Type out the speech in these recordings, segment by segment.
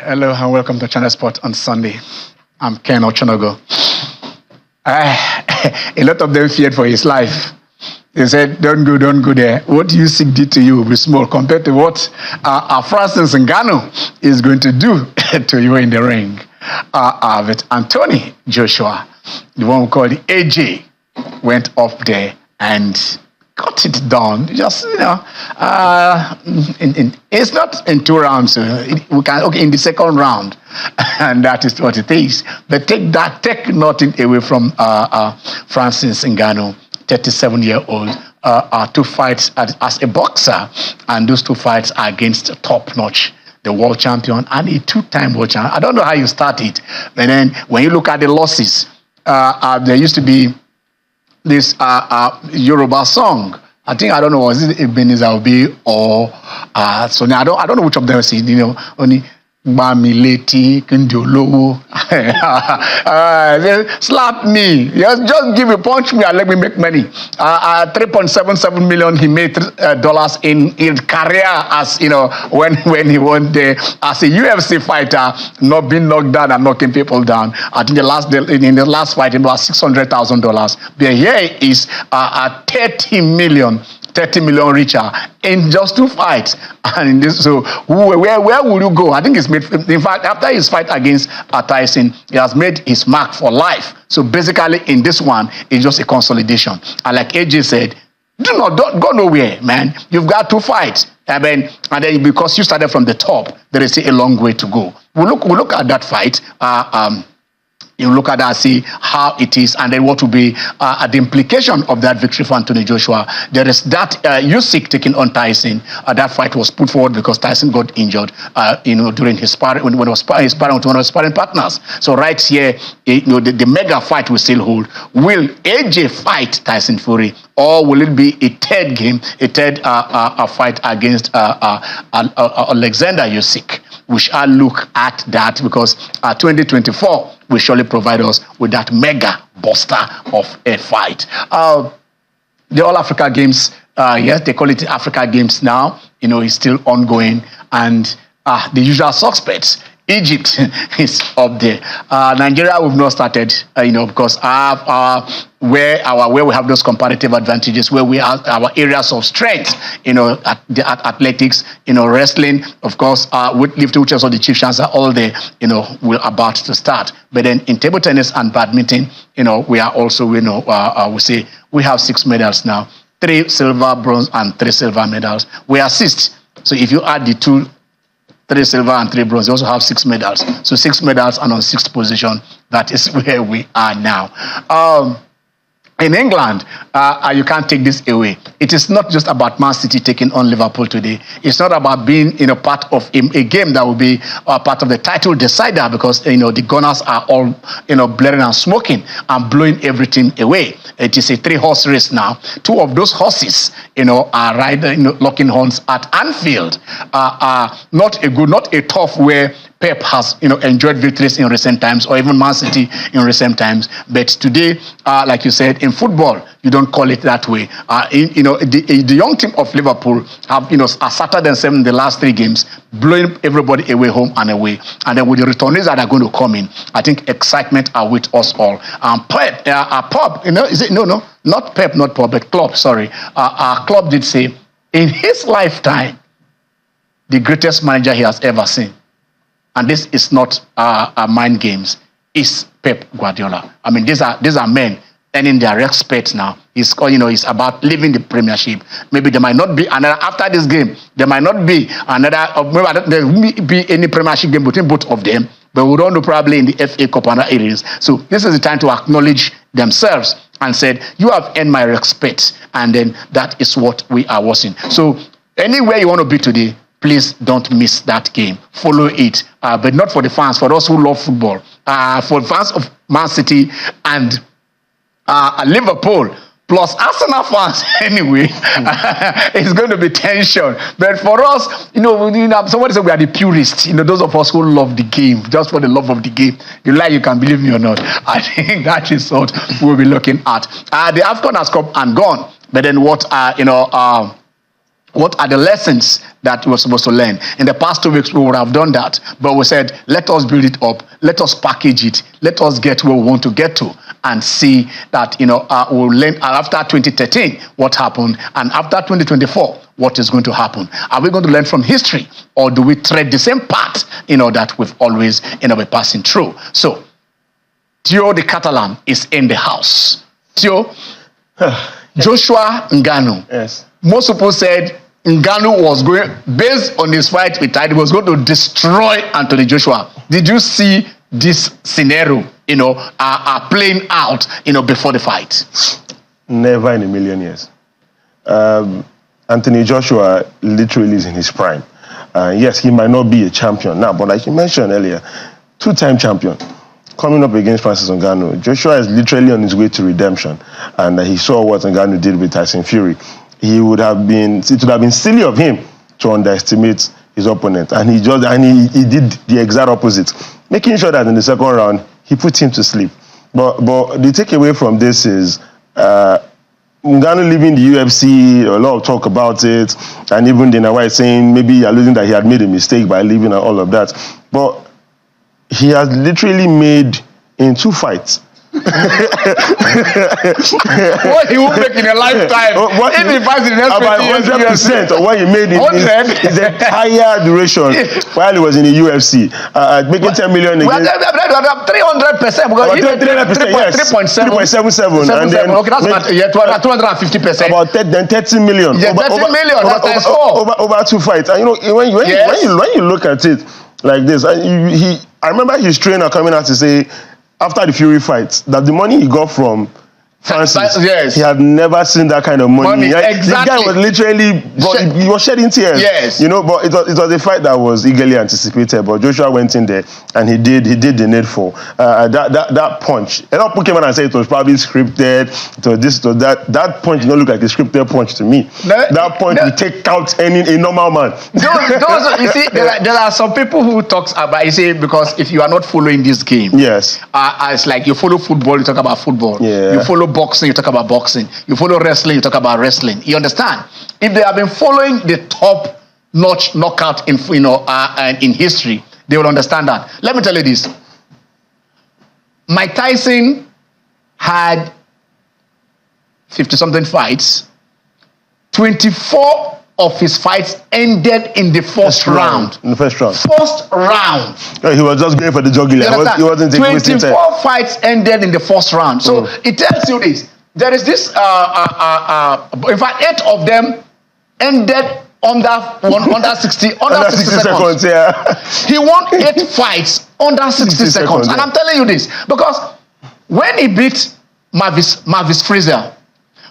Hello and welcome to Channel Sport on Sunday. I'm Ken Ochonogo. A lot of them feared for his life. They said, don't go there. What Usyk did to you will be small compared to what Francis Ngannou is going to do to you in the ring. But Anthony Joshua, the one we call the AJ, went up there and got it done. Just, it's not in 2 rounds. We can, in the second round. And that is what it is. But take nothing away from Francis Ngannou, 37-year-old. 2 fights as a boxer. And those 2 fights are against top-notch, the world champion and a 2-time world champion. I don't know how you start it. But then when you look at the losses, there used to be this Yoruba song. I don't know, was it Ebenezer Obi or so I don't know which of them is it, only Bamileti Kindolowo. Slap me. Just give me, punch me and let me make money. 3.77 million he made dollars in his career as when he won there as a UFC fighter, not being knocked down and knocking people down. I think in the last fight it was $600,000. But here is 30 million richer in just 2 fights. And in this, so where will you go? I think it's made, in fact, after his fight against Tyson, he has made his mark for life. So basically in this one, it's just a consolidation. And like AJ said, don't go nowhere, man. You've got 2 fights. And then because you started from the top, there is a long way to go. We'll look at that fight. You look at that, see how it is, and then what will be the implication of that victory for Anthony Joshua. There is that Usyk taking on Tyson. That fight was put forward because Tyson got injured, during his sparring when he was sparring with one of his sparring partners. So right here, the mega fight will still hold. Will AJ fight Tyson Fury, or will it be a third fight against Alexander Usyk? We shall look at that because 2024 will surely provide us with that mega buster of a fight. The All Africa Games, yes, they call it Africa Games now. It's still ongoing, and the usual suspects. Egypt is up there. Nigeria, we've not started, because where we have those comparative advantages, where we have our areas of strength, at athletics, wrestling, of course, weightlifting, which is all the chief chances are all there, we're about to start. But then in table tennis and badminton, we are also, we say we have 6 medals now, 3 silver, bronze, and 3 silver medals. We assist. So if you add the 2, 3 silver and 3 bronze, they also have 6 medals. So 6 medals and on 6th position. That is where we are now. In England, you can't take this away. It is not just about Man City taking on Liverpool today. It's not about being part of a game that will be part of the title decider, because the Gunners are all blaring and smoking and blowing everything away. It is a 3-horse race now. 2 of those horses are riding, locking horns at Anfield. Not a tough where Pep has enjoyed victories in recent times, or even Man City in recent times. But today, like you said, in football, you don't call it that way. The young team of Liverpool have are started themselves in the last 3 games, blowing everybody away, home and away. And then with the returnees that are going to come in, I think excitement are with us all. Pep, is it not Pep, not Pep, but Klopp. Sorry, Klopp did say in his lifetime, the greatest manager he has ever seen. And this is not mind games. It's Pep Guardiola. I mean, these are men earning their respect now. It's about leaving the Premiership. Maybe there might not be another after this game. There might not be another. Maybe there won't be any Premiership game between both of them. But we don't know, probably in the FA Cup and other areas. So this is the time to acknowledge themselves and said, "You have earned my respect," and then that is what we are watching. So anywhere you want to be today, please don't miss that game. Follow it, but not for the fans, for those who love football. For fans of Man City and Liverpool, plus Arsenal fans anyway, it's going to be tension. But for us, somebody said we are the purists. Those of us who love the game, just for the love of the game. You can believe me or not. I think that is what we'll be looking at. The AFCON has come and gone. But then what, What are the lessons that we're supposed to learn? In the past 2 weeks, we would have done that. But we said, let us build it up. Let us package it. Let us get where we want to get to and see that, we'll learn after 2013 what happened. And after 2024, what is going to happen? Are we going to learn from history? Or do we tread the same path, that we've always, been passing through? So, Theo the Catalan is in the house. Theo, Joshua Ngannou. Yes. Most people said Ngannou was going, based on his fight with Tide, was going to destroy Anthony Joshua. Did you see this scenario, playing out, before the fight? Never in a million years. Anthony Joshua literally is in his prime. Yes, he might not be a champion now, but like you mentioned earlier, 2-time champion. Coming up against Francis Ngannou, Joshua is literally on his way to redemption, and he saw what Ngannou did with Tyson Fury. It would have been silly of him to underestimate his opponent, and he did the exact opposite, making sure that in the second round he put him to sleep. But the takeaway from this is Ngannou leaving the UFC, a lot of talk about it, and even Dana White saying maybe alluding that he had made a mistake by leaving and all of that. But he has literally made in 2 fights. What he will make in a lifetime. If he fights in the next 20 years, 100% of what he made in his entire duration while he was in the UFC. Making 10 million again. 300%. Because he made 3.77. And then okay, that's about 250%. About 30 million. Yeah, 30 million. That's over 2 fights. And when you look at it like this, I remember his trainer coming out to say, after the Fury fight, that the money he got from Francis, he had never seen that kind of money. Exactly. The guy was literally, he was shedding tears. Yes. But it was a fight that was eagerly anticipated. But Joshua went in there and he did the needful. That punch, a lot of people came out and said it was probably scripted. It was this, it was that. That punch did not look like a scripted punch to me. That punch will take out a normal man. You see, there are some people who talks about, you see, because if you are not following this game, yes, it's like you follow football, you talk about football. Yeah. You follow boxing, you talk about boxing. You follow wrestling, you talk about wrestling. You understand? If they have been following the top-notch knockout in history, they will understand that. Let me tell you this: Mike Tyson had 50-something fights. 24 of his fights ended in the first round. In the first round. First round. He was just going for the jugular. He wasn't taking 24 fights ended in the first round. So it tells you this. There is this, in fact, 8 of them ended under 60 seconds. Yeah. He won 8 fights under 60 seconds. And I'm telling you this, because when he beat Mavis Fraser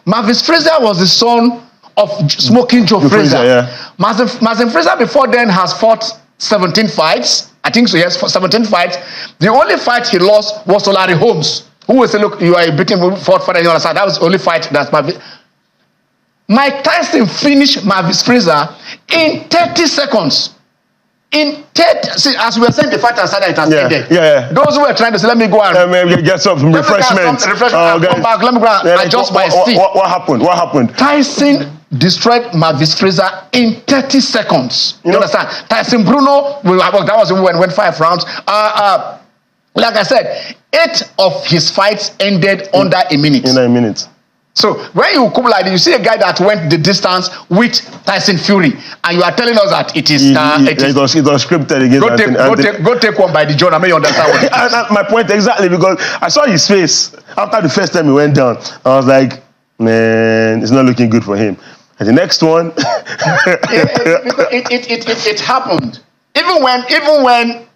was the son of Smoking Joe Fraser. Yeah. Mavis Fraser before then has fought 17 fights. I think so, yes, for 17 fights. The only fight he lost was to Larry Holmes, who will say, look, you are beating fought for the other side. That was the only fight that Mike Tyson finished Mavis Fraser in 30 seconds. In 30, see, as we were saying, the fight has started, it has ended. Yeah. Those who were trying to say, let me go and get some refreshment. Come back, let me go and adjust my seat. What happened? Tyson destroyed Mavis Fraser in 30 seconds. You understand? Tyson Bruno, that was when we went 5 rounds. Like I said, 8 of his fights ended under a minute. In a minute. So when you come like this, you see a guy that went the distance with Tyson Fury, and you are telling us that it is it was scripted against go take one by the John. I mean, you understand what it is. My point exactly, because I saw his face after the first time he went down. I was like, man, it's not looking good for him. And the next one, it happened. Even when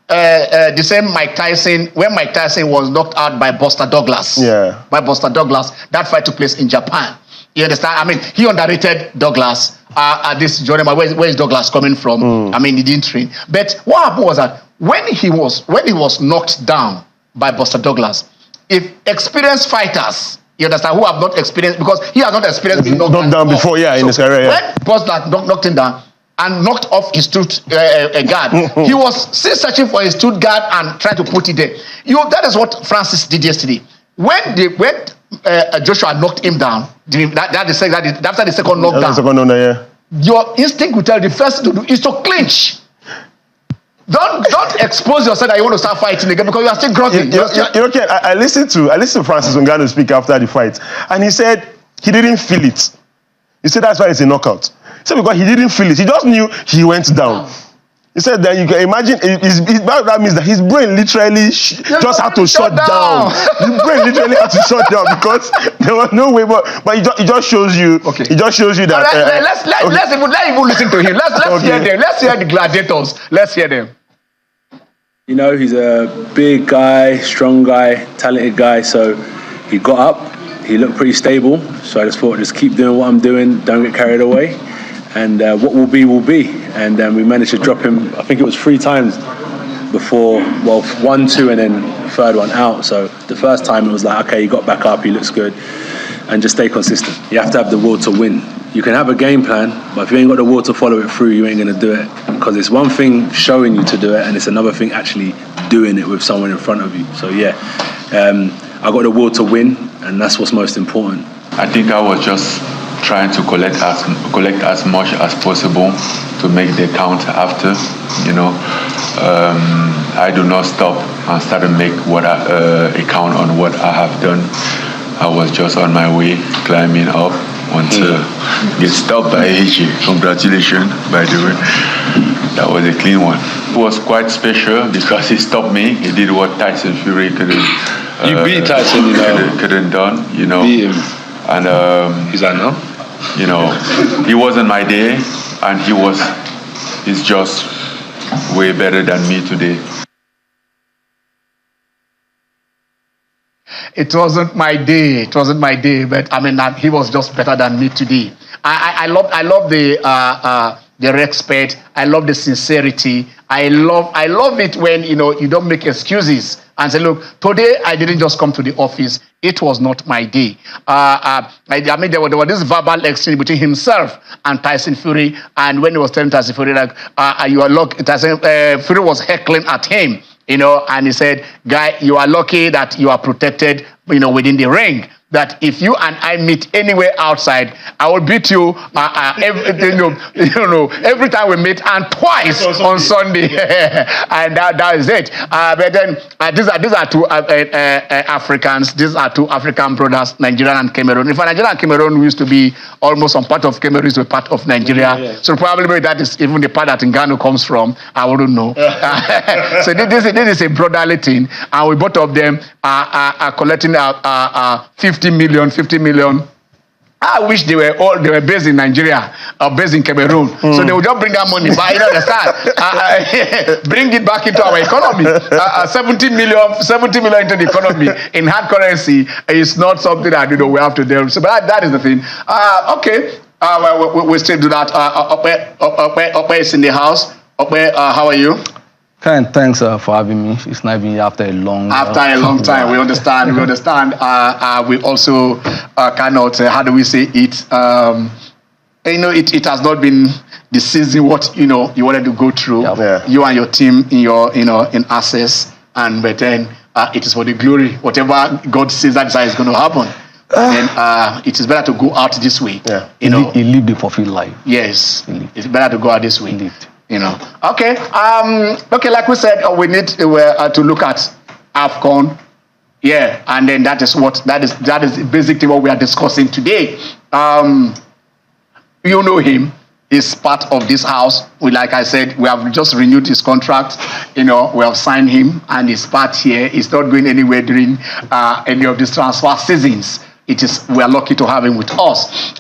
the same Mike Tyson, when Mike Tyson was knocked out by Buster Douglas. Yeah. By Buster Douglas, that fight took place in Japan. You understand? I mean, he underrated Douglas. This Johnny, where is Douglas coming from? I mean, he didn't train. But what happened was that when he was knocked down by Buster Douglas, if experienced fighters, you understand, who have not experienced, because he has not experienced being knocked down before, in his career. Yeah. When Buster knocked him down and knocked off his tooth guard, he was still searching for his tooth guard and trying to put it there. That is what Francis did yesterday. When Joshua knocked him down, after the second knockdown, your instinct will tell you the first thing to do is to clinch. Don't expose yourself that you want to start fighting again because you are still groggy. I listened to Francis Ngannou speak after the fight, and he said he didn't feel it. He said that's why it's a knockout. He said because he didn't feel it, he just knew he went down. He said that you can imagine, that means that his brain literally just had to shut down. His brain literally had to shut down because there was no way. But it just shows you. Okay. It just shows you that. Let's even listen to him. Let's hear them. Let's hear the gladiators. Let's hear them. You know, he's a big guy, strong guy, talented guy. So he got up. He looked pretty stable. So I just thought, just keep doing what I'm doing. Don't get carried away. And what will be, will be. And we managed to drop him, I think it was 3 times before, well, 1, 2, and then the third one out. So the first time it was like, okay, he got back up, he looks good. And just stay consistent. You have to have the will to win. You can have a game plan, but if you ain't got the will to follow it through, you ain't going to do it. Because it's one thing showing you to do it, and it's another thing actually doing it with someone in front of you. So yeah, I got the will to win, and that's what's most important. I think I was just trying to collect as much as possible to make the count after, you know. I do not stop and start to make a count on what I have done. I was just on my way, climbing up until get stopped by AJ. Congratulations, by the way. That was a clean one. It was quite special because he stopped me. He did what Tyson Fury couldn't. You beat Tyson, you know. Couldn't done, you know. Beat him. And is that now? You know, he wasn't my day, and he's just way better than me today. It wasn't my day. It wasn't my day, but I mean, he was just better than me today. I love the respect. I love the sincerity. I love it when you don't make excuses and say, look, today I didn't just come to the office. It was not my day. I mean, there was this verbal exchange between himself and Tyson Fury, and when he was telling Tyson Fury, like, you are lucky. Tyson Fury was heckling at him, and he said, guy, you are lucky that you are protected, within the ring. That if you and I meet anywhere outside, I will beat you every time we meet, and twice on Sunday. And that is it. But then these are 2 Africans. These are 2 African brothers, Nigeria and Cameroon. In fact, Nigeria and Cameroon used to be almost some part of Cameroon is a part of Nigeria. Yeah. So probably that is even the part that Ngannou comes from. I wouldn't know. So this is a brotherly thing, and we both of them are collecting 50 million. I wish they were based in Nigeria or based in Cameroon. So they would just bring that money back, bring it back into our economy. 70 million into the economy in hard currency is not something that we have to deal with. So, but that is the thing. Okay, we still do that. Ope is in the house. Ope, how are you? Kind, thanks for having me. It's nice being here after a long time. We understand. We also cannot. How do we say it? It has not been the season what you wanted to go through. Yeah. You and your team in access, but then it is for the glory. Whatever God says that is going to happen. And then it is better to go out this way. Yeah. He lived a fulfilled life. Yes, it's better to go out this way. Indeed. Okay. Like we said, we need to look at AFCON. Yeah, and then that is basically what we are discussing today. You know him. He's part of this house. Like I said, we have just renewed his contract. We have signed him, and he's part here. He's not going anywhere during any of these transfer seasons. We are lucky to have him with us.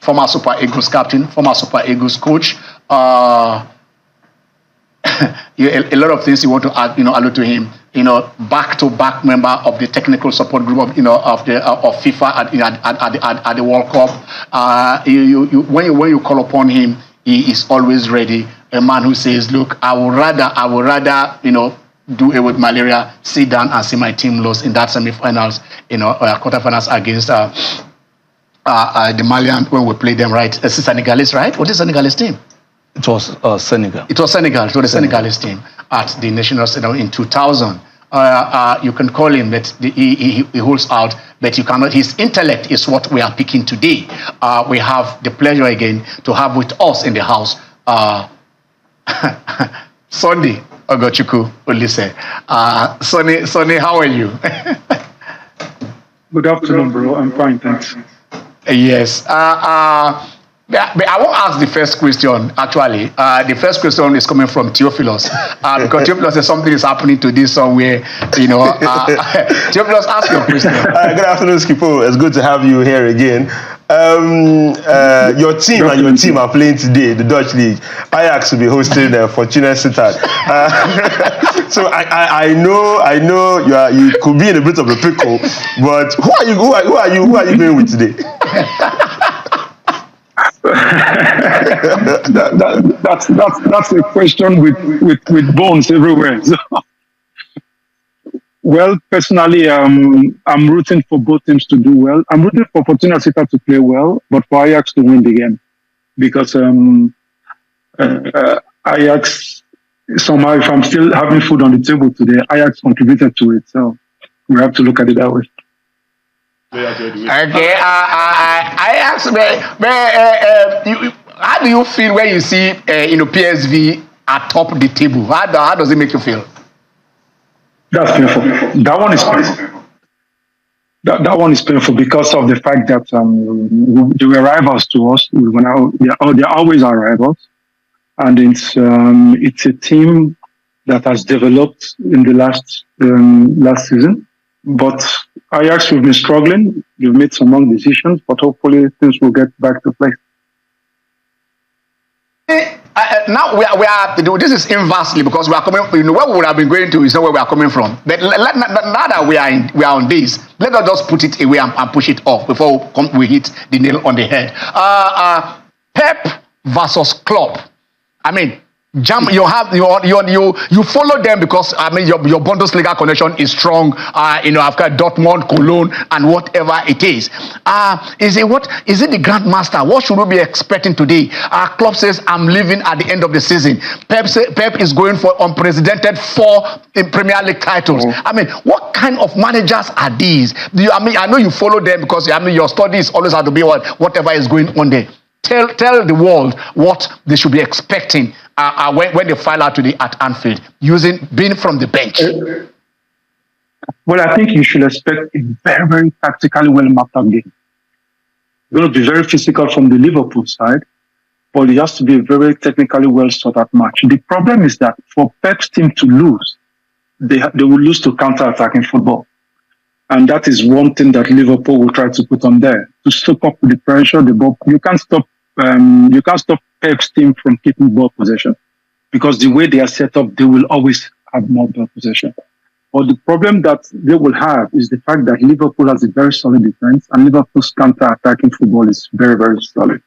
Former Super Eagles captain, former Super Eagles coach. A lot of things you want to add, allude to him. Back-to-back member of the technical support group of FIFA at the World Cup. When you call upon him, he is always ready. A man who says, "Look, I would rather do away with malaria, sit down and see my team lose in that semi-finals, quarterfinals against the Malian when we played them, right? It's Senegalese, right? What is Senegalese team?" It was Senegal. It was Senegal. It was the Senegalese team at the National Stadium in 2000. You can call him, but he holds out. But you cannot. His intellect is what we are picking today. We have the pleasure again to have with us in the house Sunday Ogochukwu Olise. Sonny, how are you? Good afternoon, bro. I'm fine, thanks. Yes. But I won't ask the first question, actually. The first question is coming from Theophilus. Because Theophilus says something is happening to this somewhere, Theophilus, ask your question. Good afternoon, Skipo. It's good to have you here again. Your team and your team are playing today, the Dutch League. Ajax will be hosting Fortuna Sittard. So I know you could be in a bit of a pickle, but who are you going with today? That's a question with bones everywhere. So, well, personally, I'm rooting for both teams to do well. I'm rooting for Fortuna Sittard to play well, but for Ajax to win the game, because Ajax somehow, if I'm still having food on the table today, Ajax contributed to it, so we have to look at it that way. Okay, I asked, how do you feel when you see PSV atop the table? How does it make you feel? That's painful. That one is painful. That one is painful because of the fact that they were rivals to us. They're always our rivals, and it's a team that has developed in the last season. But Ajax, we've been struggling. We've made some wrong decisions, but hopefully things will get back to play. Now we are. This is inversely because we are coming. Where we would have been going to is not where we are coming from. But now that we are on this, let us just put it away and push it off before we hit the nail on the head. Pep versus Klopp. I mean, you follow them because your Bundesliga connection is strong. I've got Dortmund, Cologne, and whatever it is. Is it the Grandmaster? What should we be expecting today? Klopp says I'm leaving at the end of the season. Pep is going for unprecedented 4 Premier League titles. What kind of managers are these? I know you follow them because your studies always have to be whatever is going on there. Tell the world what they should be expecting when they file out today at Anfield, being from the bench. Well, I think you should expect a very, very tactically well mapped out game. It's going to be very physical from the Liverpool side, but it has to be a very technically well sorted out match. The problem is that for Pep's team to lose, they will lose to counter-attacking football. And that is one thing that Liverpool will try to put on there to soak up the pressure. The ball, you can't stop Pep's team from keeping ball possession because the way they are set up, they will always have more ball possession. But the problem that they will have is the fact that Liverpool has a very solid defense and Liverpool's counter-attacking football is very, very solid.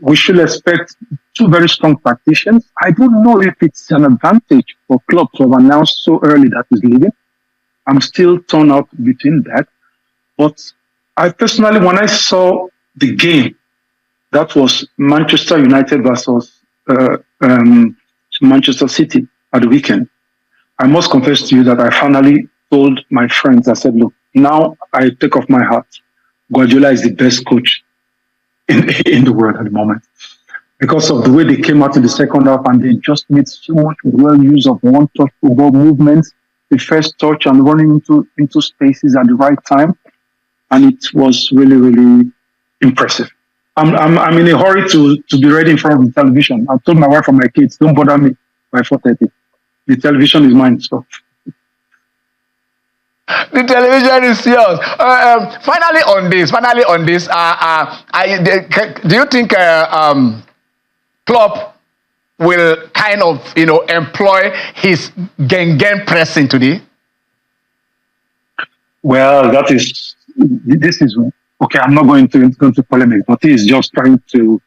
We should expect 2 very strong tacticians. I don't know if it's an advantage for Klopp to have announced so early that he's leaving. I'm still torn up between that. But I personally, when I saw the game, that was Manchester United versus Manchester City at the weekend, I must confess to you that I finally told my friends, I said, look, now I take off my hat. Guardiola is the best coach in the world at the moment. Because of the way they came out in the second half and they just made so much well use of one-touch football movements, the first touch and running into spaces at the right time. And it was really, really impressive. I'm in a hurry to be ready in front of the television. I told my wife and my kids, don't bother me by 4:30. The television is mine, so. The television is yours. Finally on this, do you think Klopp will kind of, employ his gang pressing today? Well, this is okay. I'm not going to polemic, but he is just trying to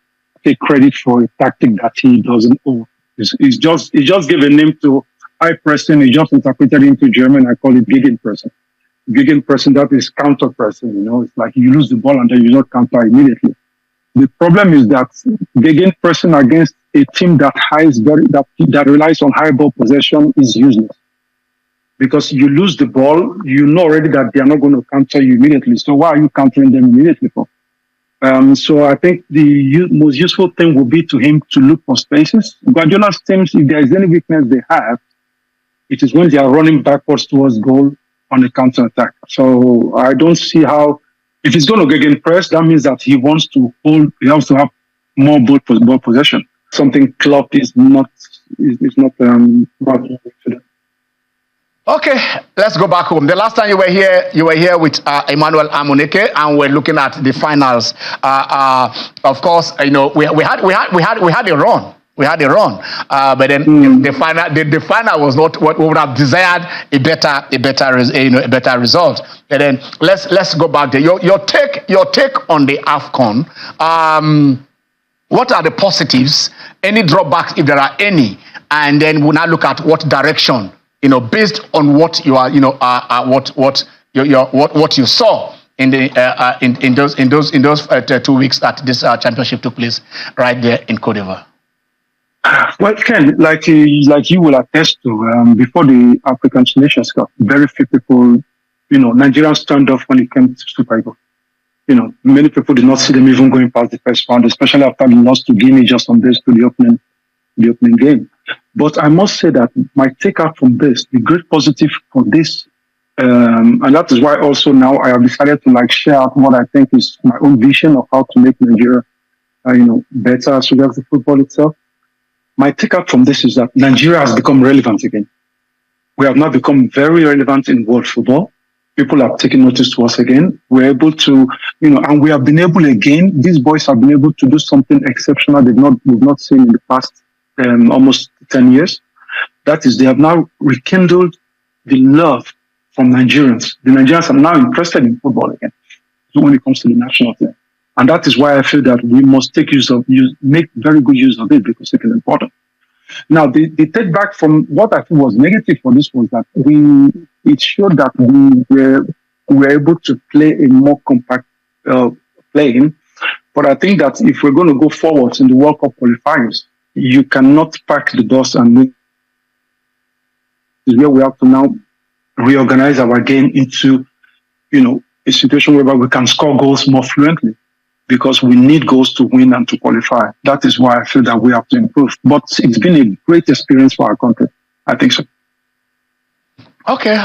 take credit for a tactic that he doesn't own. He just gave a name to high pressing. He just interpreted it into German. I call it gegenpressing. Gegenpressing, that is counter pressing. It's like you lose the ball and then you don't counter immediately. The problem is that gegenpressing against a team that relies on high ball possession is useless because you lose the ball, you know already that they are not going to counter you immediately. So why are you countering them immediately for? So I think the most useful thing would be to him to look for spaces. Guardiola's teams, if there is any weakness they have, it is when they are running backwards towards goal on a counter attack. So I don't see how, if he's going to get pressed, that means that he wants to hold, he has to have more ball possession. Something Klopp is not Okay, let's go back home. The last time you were here with Emmanuel Amuneke, and we're looking at the finals. Of course, you know we had a run. We had a run, but then the final was not what we would have desired. A better result. And then let's go back there. Your take on the AFCON. What are the positives? Any drawbacks, if there are any? And then we'll now look at what direction. Based on what you are, what you saw in those 2 weeks that this championship took place right there in Cote d'Ivoire. Well, Ken, like you will attest to, before the African Nations Cup, very few people, Nigerians turned off when it came to Super Eagles. Many people did not see them even going past the first round, especially after they lost to Guinea just on this to the opening game. But I must say that my takeout from this, the great positive for this, and that is why also now I have decided to share out what I think is my own vision of how to make Nigeria, better as regards the football itself. My takeout from this is that Nigeria has become relevant again. We have now become very relevant in world football. People have taken notice to us again. We're able to, and we have been able again. These boys have been able to do something exceptional we've not seen in the past almost 10 years. That is, they have now rekindled the love from Nigerians. The Nigerians are now interested in football again when it comes to the national team. And that is why I feel that we must make very good use of it because it is important. Now, the take back from what I think was negative for this was that it showed that we were able to play a more compact playing. But I think that if we're going to go forwards in the World Cup qualifiers, you cannot pack the bus and win. Is where we have to now reorganize our game into, a situation whereby we can score goals more fluently because we need goals to win and to qualify. That is why I feel that we have to improve. But it's been a great experience for our country. I think so. Okay,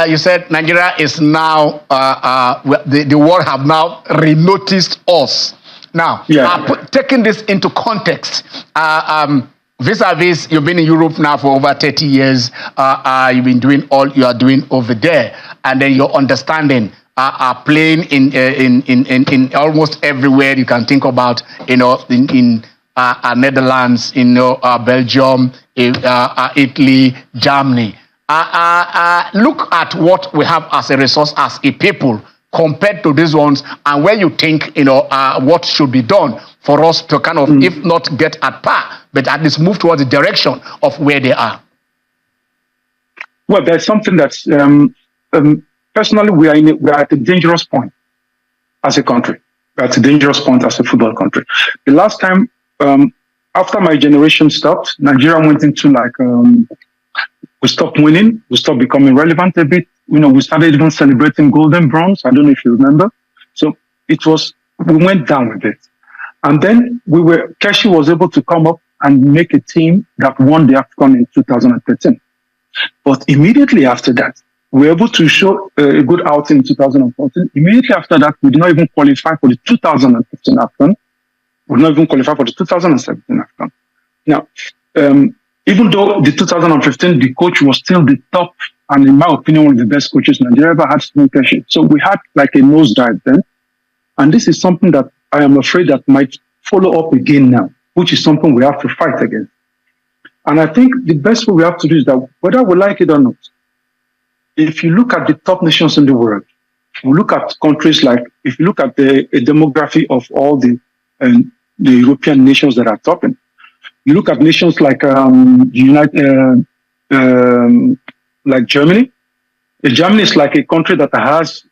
you said Nigeria is now, the world have now re-noticed us. Now, taking this into context, vis-a-vis, you've been in Europe now for over 30 years. You've been doing all you are doing over there, and then your understanding playing in almost everywhere you can think about. In Netherlands, Belgium, Italy, Germany. Look at what we have as a resource as a people compared to these ones, and where you think what should be done for us to kind of, if not get at par, but at least move towards the direction of where they are. Well, there's something that's personally we are at a dangerous point as a country. We're at a dangerous point as a football country. The last time after my generation stopped, Nigeria went into we stopped winning, we stopped becoming relevant a bit. We started even celebrating golden bronze. I don't know if you remember. So we went down with it. And then Keshi was able to come up and make a team that won the AFCON in 2013. But immediately after that, we were able to show a good outing in 2014. Immediately after that, we did not even qualify for the 2015 AFCON. We did not even qualify for the 2017 AFCON. Now, even though the 2015, the coach was still the top, and in my opinion, one of the best coaches Nigeria ever had, Keshi. So we had a nosedive then. And this is something that I am afraid that might follow up again now, which is something we have to fight against. And I think the best way we have to do is that whether we like it or not, if you look at the top nations in the world, we look at countries if you look at the demography of all the European nations that are topping, you look at nations like like Germany. Germany is like a country that has,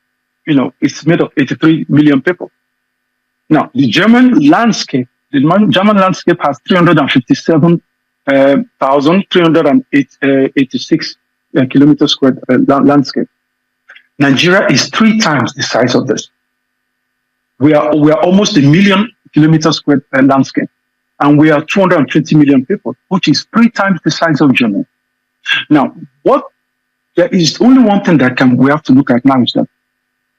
it's made of 83 million people. Now, the German landscape has 357,386 kilometer squared landscape. Nigeria is 3 times the size of this. We are almost 1 million kilometer squared landscape, and we are 220 million people, which is 3 times the size of Germany. Now, there is only one thing that we have to look at now is that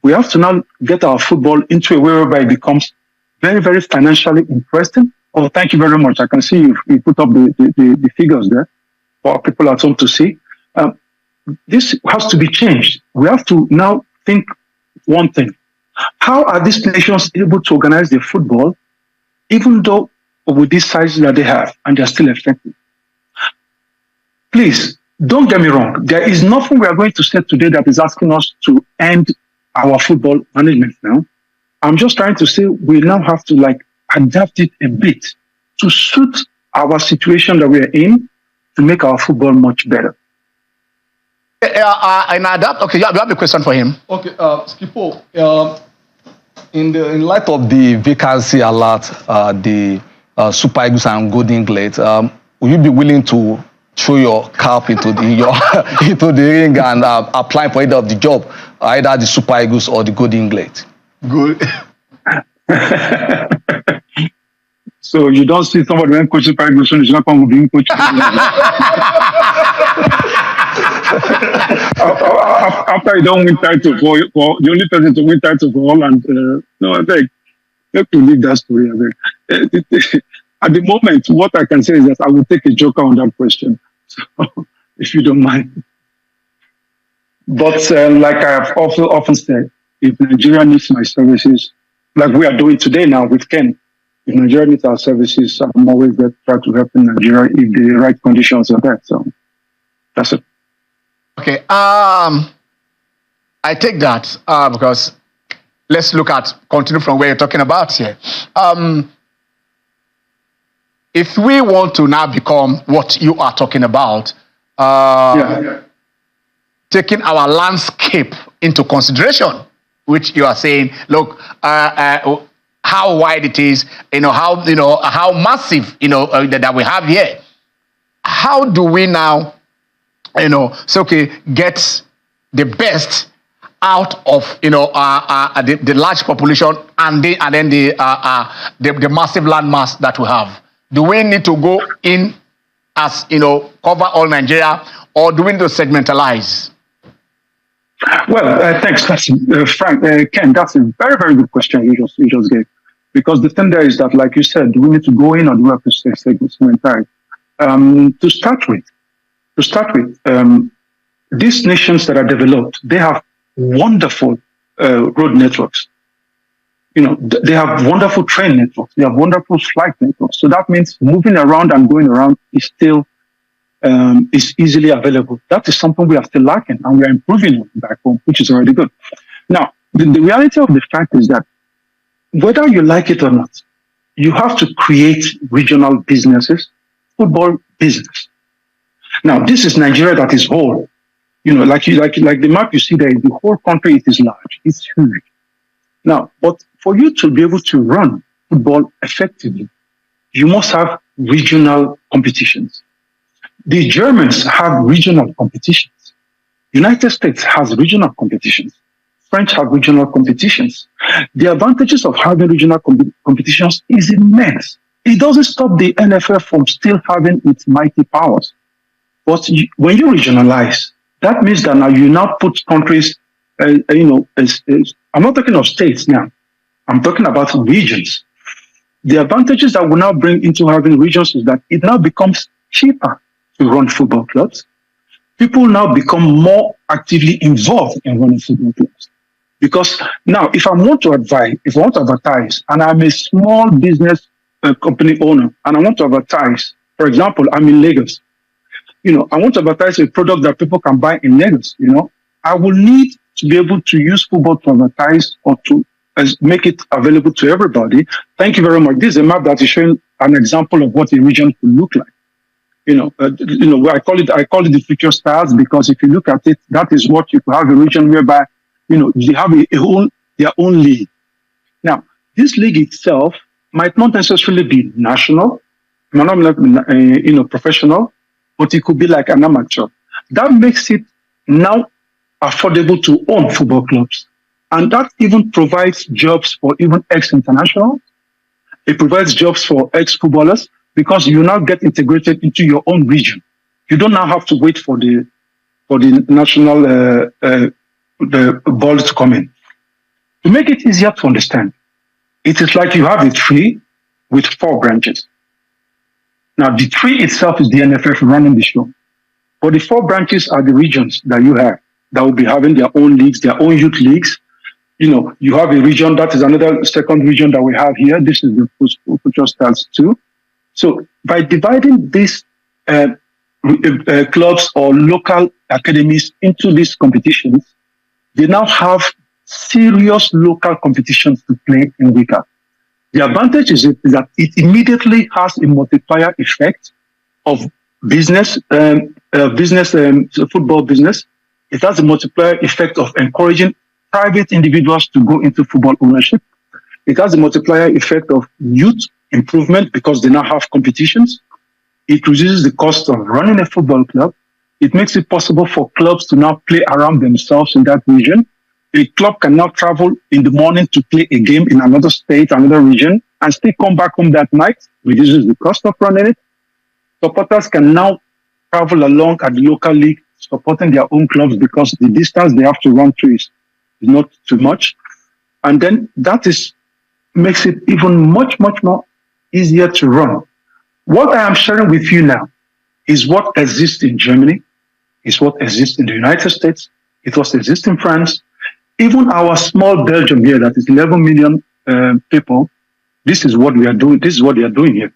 we have to now get our football into a way whereby it becomes very, very financially interesting. Oh, thank you very much. I can see you put up the figures there for people at home to see. This has to be changed. We have to now think one thing. How are these nations able to organize their football, even though with these sizes that they have, and they're still effective? Please, don't get me wrong. There is nothing we are going to say today that is asking us to end our football management now. I'm just trying to say we now have to adapt it a bit to suit our situation that we're in to make our football much better. And adapt. Okay, you have a question for him. Okay, Skipo, in light of the vacancy alert, the Super Eagles and Golden Glades, will you be willing to throw your cap into the ring and apply for either of the job, either the Super Eagles or the Golden Glades? Good. So you don't see somebody when coaching Super Eagles, is not going to be coaching. After you don't win title for the only person to win title for Holland, no, I beg. You have to leave that story. I beg. At the moment, what I can say is that I will take a joker on that question, so, if you don't mind. But like I have also often said, if Nigeria needs my services, like we are doing today now with Ken, if Nigeria needs our services, I'm always there to try to help in Nigeria if the right conditions are there. So that's it. Okay. I take that because let's continue from where you're talking about here. If we want to now become what you are talking about, taking our landscape into consideration, which you are saying, look, how wide it is, how massive, that we have here. How do we now, say, okay, get the best out of, the large population and then the massive landmass that we have? Do we need to go in as, cover all Nigeria, or do we need to segmentalize? Well, thanks. That's Frank, Ken. That's a very, very good question you just gave, because the thing there is that, like you said, do we need to go in or do we have to segmentalize? To start with, these nations that are developed, they have wonderful road networks. They have wonderful train networks. They have wonderful flight networks. So that means moving around and going around is still is easily available. That is something we are still lacking, and we are improving on back home, which is already good. Now, the reality of the fact is that whether you like it or not, you have to create regional businesses, football business. Now, this is Nigeria that is whole. Like the map you see there, the whole country, it is large, it's huge. Now, but for you to be able to run football effectively, you must have regional competitions. The Germans have regional competitions. United States has regional competitions. French have regional competitions. The advantages of having regional competitions is immense. It doesn't stop the NFL from still having its mighty powers. But when you regionalize, that means that now you now put countries, I'm not talking of states now. I'm talking about regions. The advantages that we now bring into having regions is that it now becomes cheaper to run football clubs. People now become more actively involved in running football clubs. Because now, if I want to advertise, and I'm a small business company owner, and I want to advertise, for example, I'm in Lagos. I want to advertise a product that people can buy in Lagos. I will need to be able to use football to advertise or to make it available to everybody. Thank you very much. This is a map that is showing an example of what a region could look like. I call it the future stars, because if you look at it, that is what you could have a region whereby, they have their own league. Now, this league itself might not necessarily be national, might not be, professional, but it could be like an amateur. That makes it now affordable to own football clubs. And that even provides jobs for even ex-internationals. It provides jobs for ex-footballers because you now get integrated into your own region. You don't now have to wait for the national the ball to come in. To make it easier to understand, it is like you have a tree with 4 branches. Now, the tree itself is the NFF running the show. But the 4 branches are the regions that you have that will be having their own leagues, their own youth leagues. You have a region, that is another second region that we have here. This is the Future Stars 2. So by dividing these clubs or local academies into these competitions, they now have serious local competitions to play in WICA. The advantage is that it immediately has a multiplier effect of football business. It has a multiplier effect of encouraging private individuals to go into football ownership. It has a multiplier effect of youth improvement because they now have competitions. It reduces the cost of running a football club. It makes it possible for clubs to now play around themselves in that region. A club can now travel in the morning to play a game in another state, another region, and still come back home that night, reduces the cost of running it. Supporters can now travel along at the local league, supporting their own clubs because the distance they have to run through is not too much. And then that makes it even much, much more easier to run. What I am sharing with you now is what exists in Germany, is what exists in the United States, it was exists in France. Even our small Belgium here, that is 11 million people, this is what we are doing. This is what they are doing here.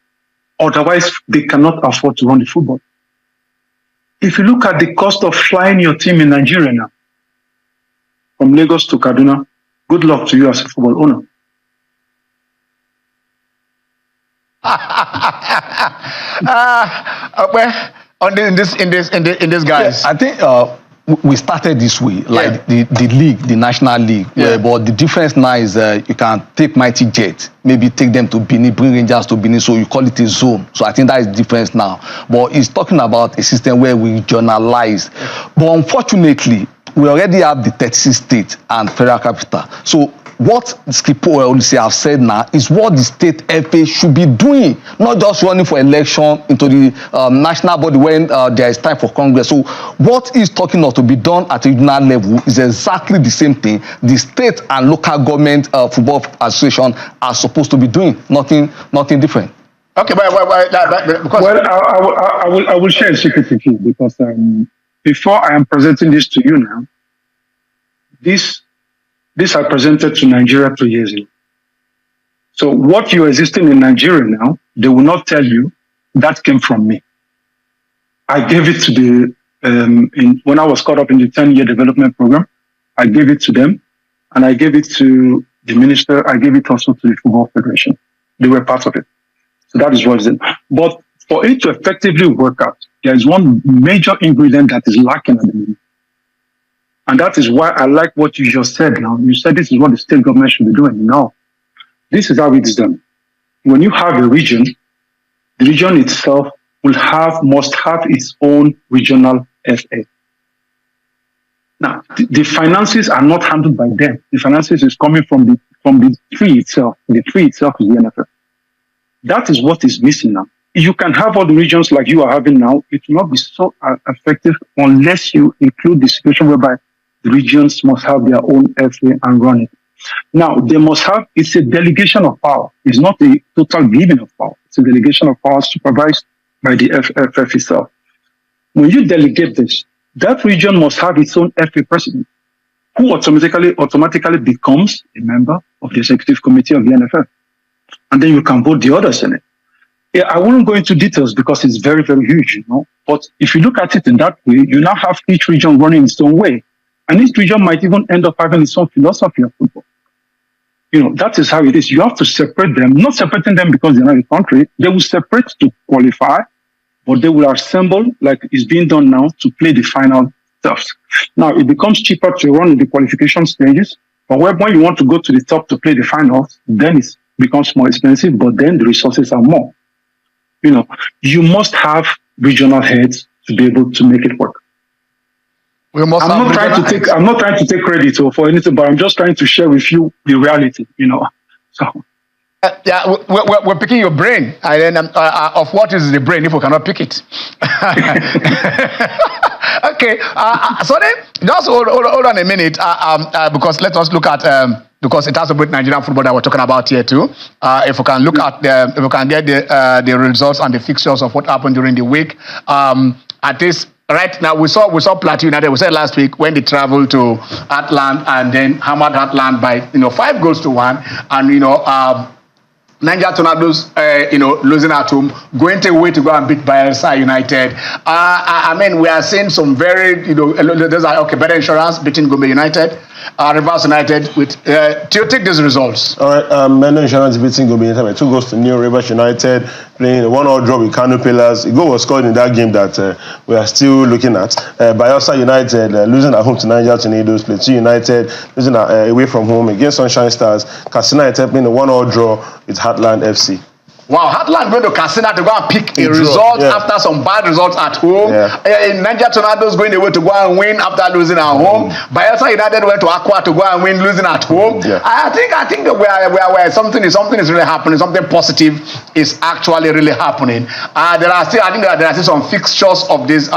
Otherwise, they cannot afford to run the football. If you look at the cost of flying your team in Nigeria now, from Lagos to Kaduna, good luck to you as a football owner. In this guys, I think we started this way, like the league, the national league. But the difference now is you can take Mighty Jet, maybe take them to Benin, bring Rangers to Benin, so you call it a zone. So I think that is the difference now. But it's talking about a system where we regionalize. But unfortunately, we already have the 36 states and federal capital. So what Skipo Olise have said now is what the state FA should be doing, not just running for election into the national body when there is time for Congress. So what is talking of to be done at regional level is exactly the same thing the state and local government football association are supposed to be doing, nothing different. Okay, because I will share a secret with you because before I am presenting this to you now, this I presented to Nigeria 2 years ago. So what you are existing in Nigeria now, they will not tell you that came from me. I gave it to when I was caught up in the 10-year development program, I gave it to them, and I gave it to the minister. I gave it also to the Football Federation. They were part of it. So that is what it is. But for it to effectively work out, there is one major ingredient that is lacking at the moment. And that is why I like what you just said now. You said this is what the state government should be doing. No, this is how it is done. When you have a region, the region itself must have its own regional FA. Now, the finances are not handled by them. The finances is coming from the tree itself. The tree itself is the NFF. That is what is missing now. You can have all the regions like you are having now. It will not be so effective unless you include the situation whereby the regions must have their own FA and run it. Now, it's a delegation of power. It's not a total giving of power. It's a delegation of power supervised by the FF itself. When you delegate this, that region must have its own FA president, who automatically becomes a member of the executive committee of the NFF. And then you can vote the others in it. Yeah, I won't go into details because it's very, very huge, But if you look at it in that way, you now have each region running its own way. And each region might even end up having its own philosophy of football. That is how it is. You have to separate them, not separating them because they're not a country. They will separate to qualify, but they will assemble like it's being done now to play the final stuff. Now, it becomes cheaper to run in the qualification stages, but when you want to go to the top to play the finals, then it becomes more expensive, but then the resources are more. You must have regional heads to be able to make it work. We must I'm not trying to take credit for anything, but I'm just trying to share with you the reality, So yeah, we're picking your brain, and then of what is the brain if we cannot pick it? Okay, so then just hold on a minute, because let us look at because it has to do with Nigerian football that we're talking about here too. If we can look at if we can get the results and the fixtures of what happened during the week, at least. Right now, we saw Plateau United. We said last week when they traveled to Atlant and then hammered Atlant by 5-1, and Niger Tornadoes, losing at home, going away to go and beat Bayelsa United. I mean, we are seeing some very, there's better insurance beating Gombe United. Rivers United with do you take these results? All right, Better Insurance beating Gombe United by 2-0. Rivers United playing a 1-1 draw with Kano Pillars. A goal was scored in that game that we are still looking at. Bayelsa United losing at home to Niger Tornadoes. Plateau United losing away from home against Sunshine Stars. Katsina United playing a 1-1 draw with Heartland FC. Wow, Heartland going to Katsina to go and pick a result after some bad results at home. Niger Tornadoes going away to go and win after losing at home. Bayelsa United went to Aqua to go and win, losing at home. I think that where something is really happening. Something positive is actually really happening. There are still some fixtures of this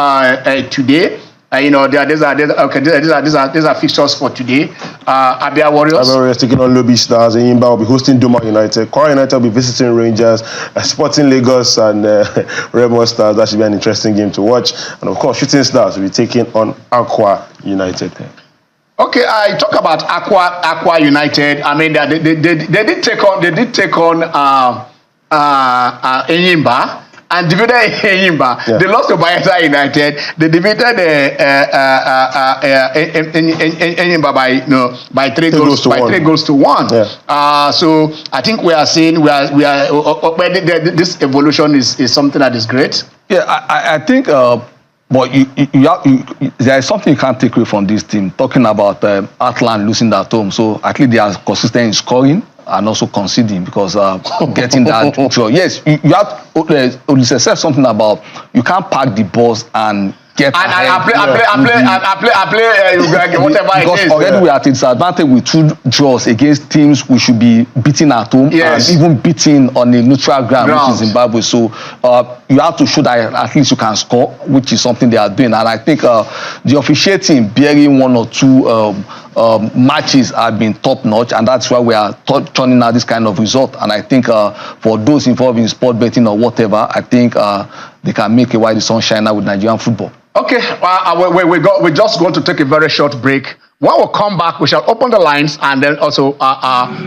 today. These are fixtures for today. Abia Warriors taking on Lobby Stars. Enyimba will be hosting Doma United. Kwara United will be visiting Rangers. Sporting Lagos and Remo Stars. That should be an interesting game to watch. And of course, Shooting Stars will be taking on Aqua United. Okay, I talk about Aqua United. I mean, they did take on Enyimba. And defeated Enyimba. They lost to Bayelsa United. They defeated Enyimba by 3 goals to 1. So I think we are seeing this evolution is something that is great. Yeah, I think. But there is something you can't take away from this team. Talking about Atlant losing at home, so at least they are consistent in scoring and also conceding because getting that draw. Yes, you have to say something about you can't pack the balls and get ahead. I play whatever it is. Because already we are at its advantage with 2 draws against teams we should be beating at home and even beating on a neutral ground, which is Zimbabwe. So you have to show that at least you can score, which is something they are doing. And I think the officiating bearing 1 or 2 matches have been top notch, and that's why we are turning out this kind of result. And I think for those involved in sport betting or whatever, I think they can make a while the sun shine out with Nigerian football. Okay, we're just going to take a very short break. When we come back, we shall open the lines and then also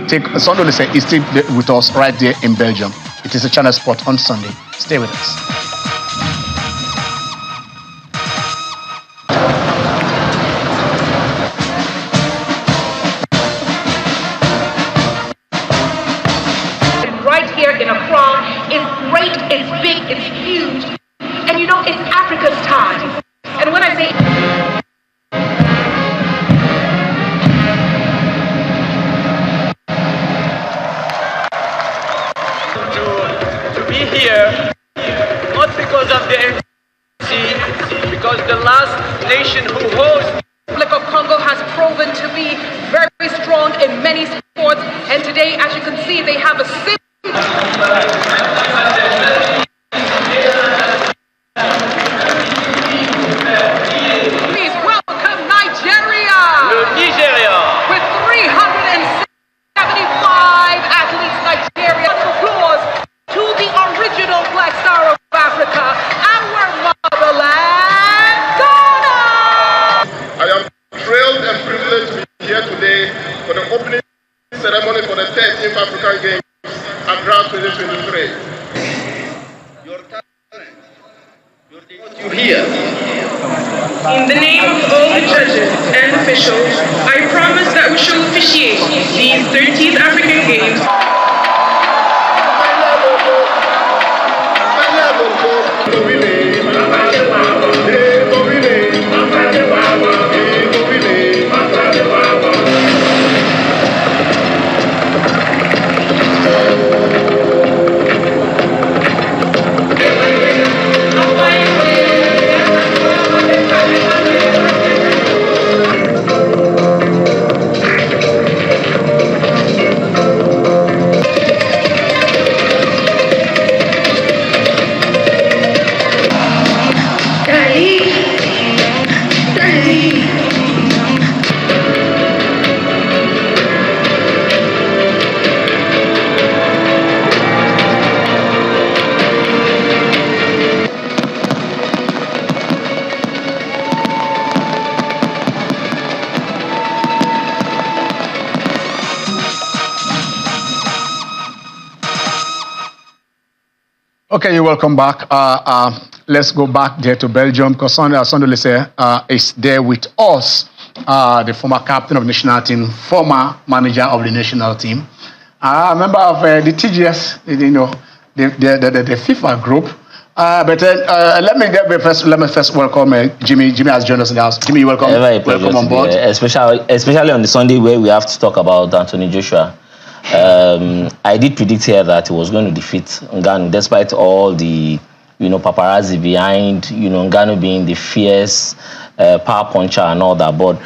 take Sunday is still with us right there in Belgium. It is a Channel Sport on Sunday. Stay with us. It's big, it's huge, and it's Africa's time. And when I say to be here, not because of the MC, because the last nation who hosts the Republic of Congo has proven to be very strong in many sports, and today, as you can see, they have a Please welcome Nigeria! With 375 athletes, Nigeria. Applause to the original Black Star of Africa, our motherland, Ghana! I am thrilled and privileged to be here today for the opening ceremony for the 13th African Games. Accra 2023. Your talent, what you hear. In the name of all the judges and officials, I promise that we shall officiate these 13th African Games. Okay, you're welcome back. Let's go back there to Belgium because Sondolise is there with us, the former captain of the national team, former manager of the national team, member of the TGS, the FIFA group. Let me first welcome Jimmy. Jimmy has joined us in the house. Jimmy, welcome. Welcome on board. Especially on the Sunday where we have to talk about Anthony Joshua. I did predict here that he was going to defeat Ngannou, despite all the paparazzi behind Ngannou being the fierce power puncher and all that. But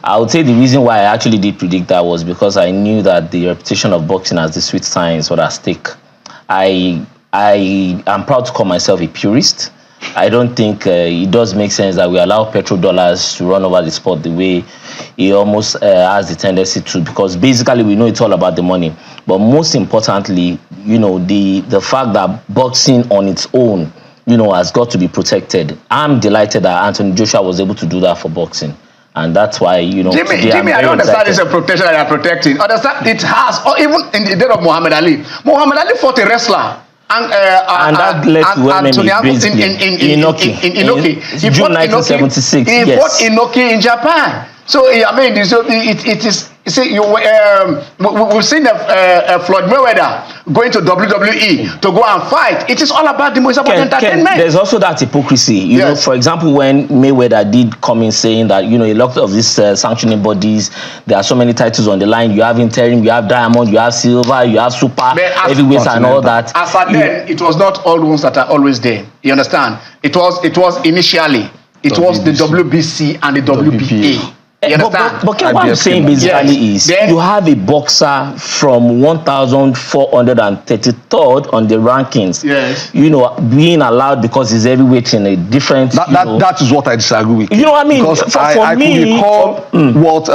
I would say the reason why I actually did predict that was because I knew that the reputation of boxing as the sweet science was at stake. I am proud to call myself a purist. I don't think it does make sense that we allow petrodollars to run over the sport the way it almost has the tendency to, because basically we know it's all about the money. But most importantly, the fact that boxing on its own, has got to be protected. I'm delighted that Anthony Joshua was able to do that for boxing. And that's why, Jimmy, I don't understand it's a protection that you're protecting. Understand? It has, or even in the day of Muhammad Ali. Muhammad Ali fought a wrestler. And that led to Inoki. He June 1976. He fought Inoki in Japan. So I mean, it is. You see, we've seen Floyd Mayweather going to WWE to go and fight. It is all about the most about entertainment. There's also that hypocrisy. You know, for example, when Mayweather did come in saying that a lot of these sanctioning bodies, there are so many titles on the line. You have interim, you have diamond, you have silver, you have super heavyweights and all that. As at then, it was not all ones that are always there. You understand? It was initially the WBC and the WBA. But what I'm saying basically is you have a boxer from 1,433rd on the rankings. Yes. Being allowed because he's heavyweight in a different. That is what I disagree with. You know what I mean? Because I could recall what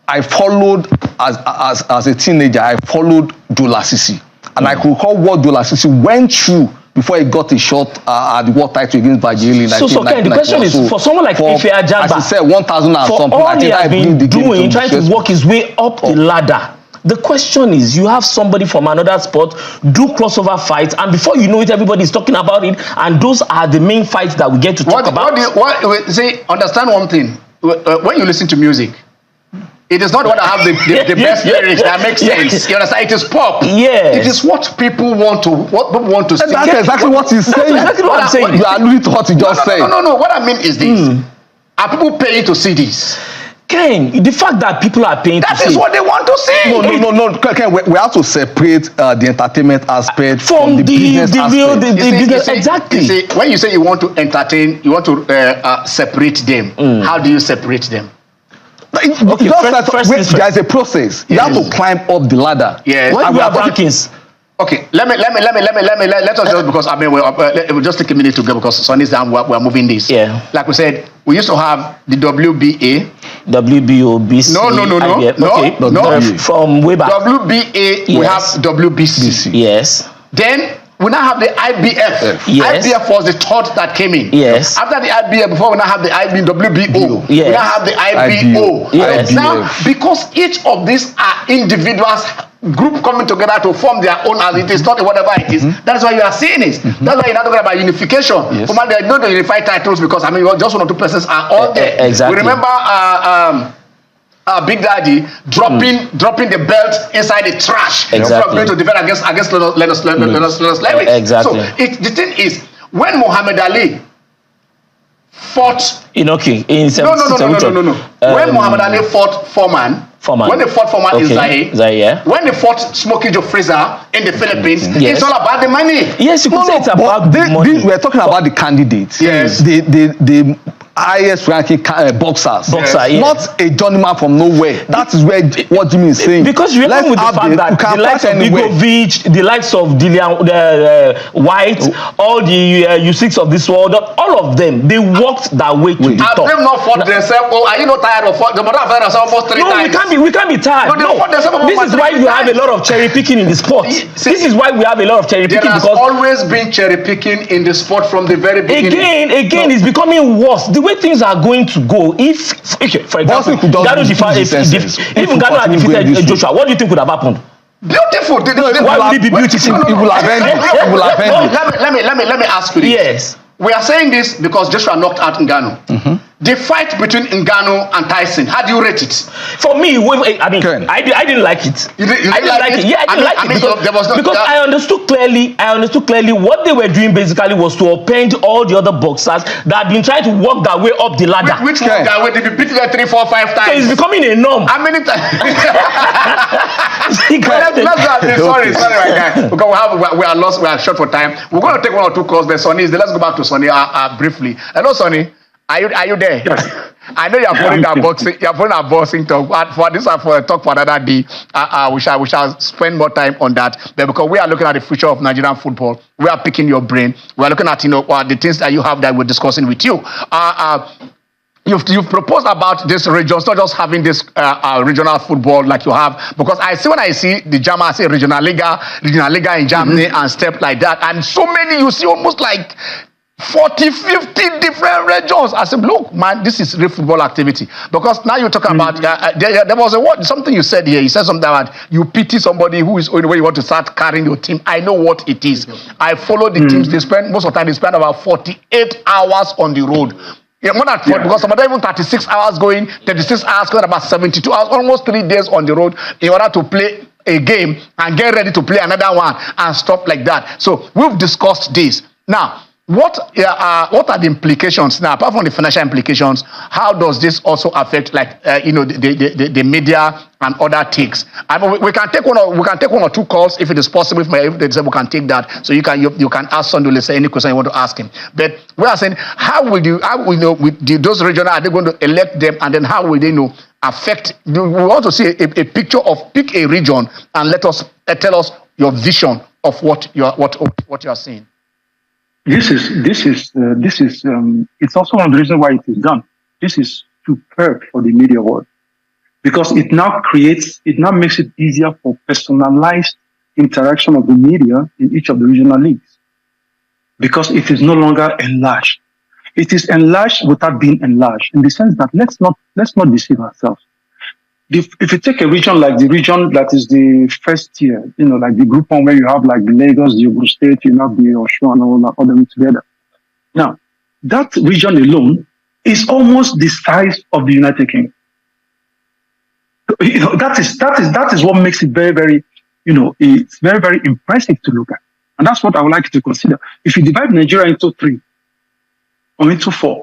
I followed as a teenager. I followed Dola Sisi, and I could recall what Dola Sisi went through before he got a shot at the world title against Bajili in 1991. The question is, for someone like Ife Ajagba, as he said, 1,000 and something, all he has been doing, trying to work his way up the ladder. The question is, you have somebody from another sport do crossover fights, and before you know it, everybody's talking about it, and those are the main fights that we get to talk about. Understand one thing. When you listen to music, it is not what I have the best lyrics that makes sense. You understand? It is pop. Yes. It is what people want to see. That's exactly what he's saying. Exactly what I'm saying. You are alluding to what he just said. No. What I mean is this. Are people paying to see this? Ken, the fact that people are paying that is what they want to see. No. Ken, we have to separate the entertainment aspect from the business aspect. The business. Exactly. You see, when you say you want to entertain, you want to separate them. How do you separate them? Okay, there is a process. You have to climb up the ladder. Yes. When we have rankings. Okay, let us just, because I mean we'll just take a minute to go because Sundays down we're moving this. Yeah. Like we said, we used to have the WBA. WBO, BC. No. Okay. From way back. WBA, we have WBC. Yes. Then we now have the IBF. Yes. IBF was the third that came in. Yes. After the IBF, before we now have the WBO. Yes. We now have the IBO. Yes. Now, because each of these are individuals, group coming together to form their own, as it is not whatever it is. That's why you are seeing it. That's why you're not talking about unification. Yes. There are no unified titles because just one or two persons are all there. Exactly. We remember Big Daddy dropping the belt inside the trash. Exactly. Going to defend against Lennox Lewis. Exactly. So the thing is, when Muhammad Ali fought Inoki in 1972. No. When Muhammad Ali fought Foreman. When they fought Foreman in Zaire. When they fought Smokey Joe Fraser in the Philippines. It's all about the money. Yes, you could say it's about the money. We're talking about the candidates. Yes. The highest ranking boxers. Not a journeyman from nowhere. That is where what Jimmy is saying. Because you remember with the fact that the likes of Igovic, the likes of Dillian White, all the U6 of this world, all of them, they walked that way to the top. Have them not fought themselves? Are you not tired of fighting? The mother have fought themselves almost 3 times. We can't be tired. This is why you have a lot of cherry picking in the sport. This is why we have a lot of cherry picking. There has always been cherry picking in the sport from the very beginning. Again, it's becoming worse. The way things are going to go, if for example, Ngannou defeated Joshua, what do you think would have happened? Beautiful. Why would it be beautiful? It will have ended. It will have ended. Let me ask you this. Yes. We are saying this because Joshua knocked out Ngannou. The fight between Ngannou and Tyson, how do you rate it? For me, I didn't like it. You didn't like it? Yeah, I didn't like it because I understood clearly what they were doing basically was to upend all the other boxers that had been trying to work their way up the ladder. Which work their way? They be beaten 3, 4, 5 times. So it's becoming a norm. How many times? Sorry, my guy. Because we are lost. We are short for time. We're going to take 1 or 2 calls. Then Sonny, let's go back to Sonny briefly. Hello, Sonny. Are you there? Yes. I know you're putting our boxing. You're putting our boxing talk. For this, for a talk for another day. We shall spend more time on that. But because we are looking at the future of Nigerian football, we are picking your brain. We are looking at the things that you have that we're discussing with you. You've proposed about this regions, not just having this regional football like you have, because when I see the German, I see regional liga in Germany and stuff like that, and so many you see almost like 40, 50 different regions. I said, look, man, this is real football activity. Because now you're talking about, there was something you said here. You said something about you pity somebody who is only when you want to start carrying your team. I know what it is. I follow the teams. Most of the time, they spend about 48 hours on the road. Yeah, more than 40, because some of them even 36 hours going, 36 hours going, about 72 hours, almost 3 days on the road in order to play a game and get ready to play another one and stuff like that. So we've discussed this. Now, what are the implications now, apart from the financial implications? How does this also affect, like the media and other takes? We can take 1 or 2 calls if it is possible. If they say we can take that, so you can ask Sandule any question you want to ask him. But we are saying, how will those regional, are they going to elect them, and then how will they affect? We want to see a picture of, pick a region and tell us your vision of what you are seeing. This is it's also one of the reasons why it is done. This is superb for the media world, because it now makes it easier for personalized interaction of the media in each of the regional leagues, because it is no longer enlarged. It is enlarged without being enlarged, in the sense that let's not deceive ourselves. If you take a region like the region that is the first tier, like the group 1 where you have like the Lagos, the Ogun State, you have the Osun and all them together. Now, that region alone is almost the size of the United Kingdom. That is what makes it very, very, it's very, very impressive to look at. And that's what I would like you to consider. If you divide Nigeria into 3 or into 4,